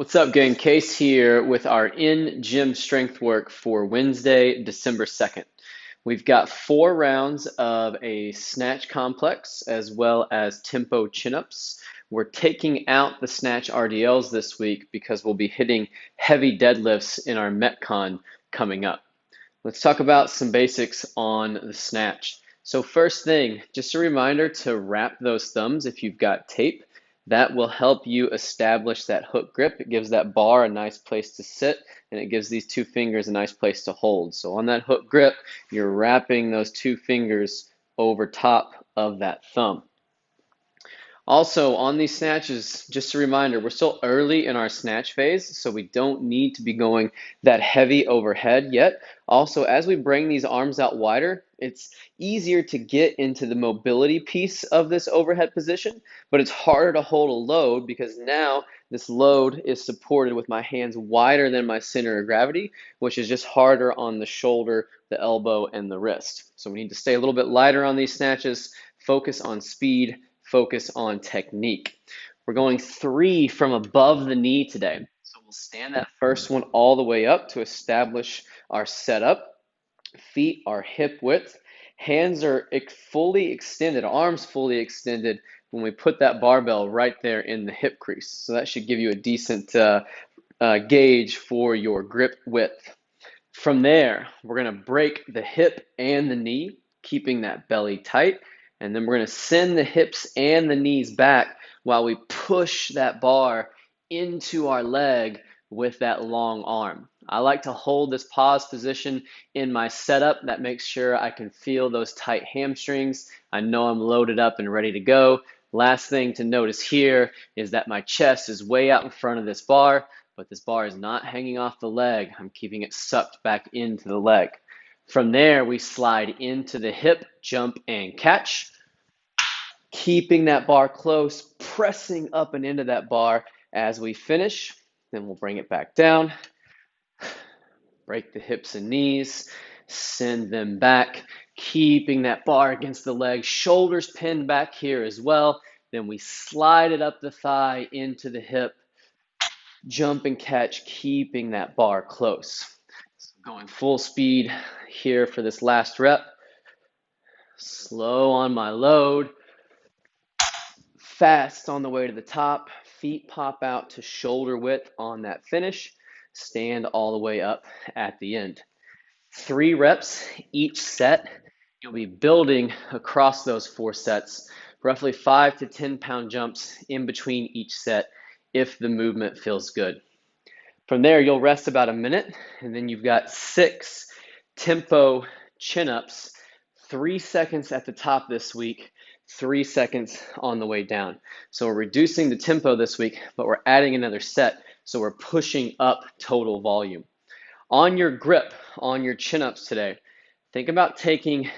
What's up, gang? Case here with our in-gym strength work for Wednesday, December 2nd. We've got 4 rounds of a snatch complex as well as tempo chin-ups. We're taking out the snatch RDLs this week because we'll be hitting heavy deadlifts in our Metcon coming up. Let's talk about some basics on the snatch. So first thing, just a reminder to wrap those thumbs if you've got tape. That will help you establish that hook grip. It gives that bar a nice place to sit, and it gives these 2 fingers a nice place to hold. So on that hook grip, you're wrapping those 2 fingers over top of that thumb. Also, on these snatches, just a reminder, we're still early in our snatch phase, so we don't need to be going that heavy overhead yet. Also, as we bring these arms out wider, it's easier to get into the mobility piece of this overhead position, but it's harder to hold a load because now this load is supported with my hands wider than my center of gravity, which is just harder on the shoulder, the elbow, and the wrist. So we need to stay a little bit lighter on these snatches, focus on speed, focus on technique. We're going 3 from above the knee today. So we'll stand that first one all the way up to establish our setup. Feet are hip width. Hands are fully extended, arms fully extended when we put that barbell right there in the hip crease. So that should give you a decent gauge for your grip width. From there, we're going to break the hip and the knee, keeping that belly tight. And then we're going to send the hips and the knees back while we push that bar into our leg with that long arm. I like to hold this pause position in my setup. That makes sure I can feel those tight hamstrings. I know I'm loaded up and ready to go. Last thing to notice here is that my chest is way out in front of this bar, but this bar is not hanging off the leg. I'm keeping it sucked back into the leg. From there, we slide into the hip, jump, and catch, keeping that bar close, pressing up and into that bar as we finish. Then we'll bring it back down, break the hips and knees, send them back, keeping that bar against the leg, shoulders pinned back here as well. Then we slide it up the thigh into the hip, jump and catch, keeping that bar close. So going full speed here for this last rep. Slow on my load. Fast on the way to the top. Feet pop out to shoulder width on that finish. Stand all the way up at the end. 3 reps each set. You'll be building across those 4 sets, roughly 5 to 10 pound jumps in between each set if the movement feels good. From there, you'll rest about a minute, and then you've got 6 tempo chin-ups, 3 seconds at the top this week, 3 seconds on the way down. So we're reducing the tempo this week, but we're adding another set, so we're pushing up total volume. On your grip, on your chin-ups today, think about taking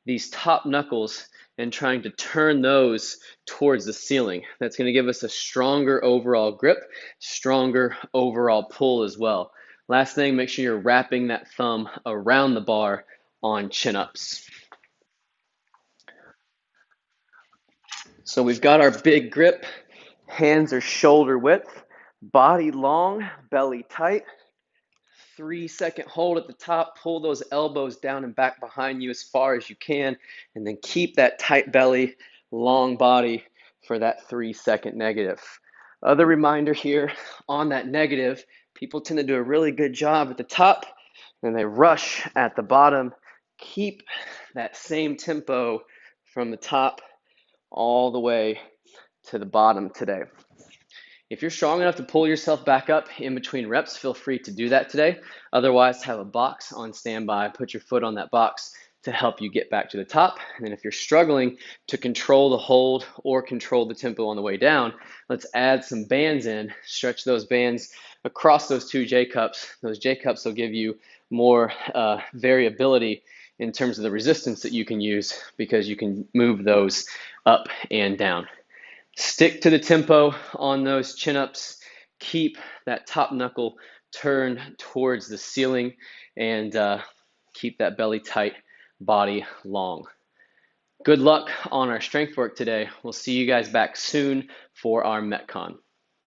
these top knuckles and trying to turn those towards the ceiling. That's going to give us a stronger overall grip, stronger overall pull as well. Last thing, make sure you're wrapping that thumb around the bar on chin-ups. So we've got our big grip, hands are shoulder width, body long, belly tight. 3-second hold at the top, pull those elbows down and back behind you as far as you can, and then keep that tight belly, long body for that 3-second negative. Other reminder here on that negative, people tend to do a really good job at the top, and they rush at the bottom. Keep that same tempo from the top all the way to the bottom today. If you're strong enough to pull yourself back up in between reps, feel free to do that today. Otherwise, have a box on standby. Put your foot on that box to help you get back to the top. And then if you're struggling to control the hold or control the tempo on the way down, let's add some bands in. Stretch those bands across those 2 J-cups. Those J-cups will give you more variability in terms of the resistance that you can use because you can move those up and down. Stick to the tempo on those chin-ups. Keep that top knuckle turned towards the ceiling and keep that belly tight, body long. Good luck on our strength work today. We'll see you guys back soon for our Metcon.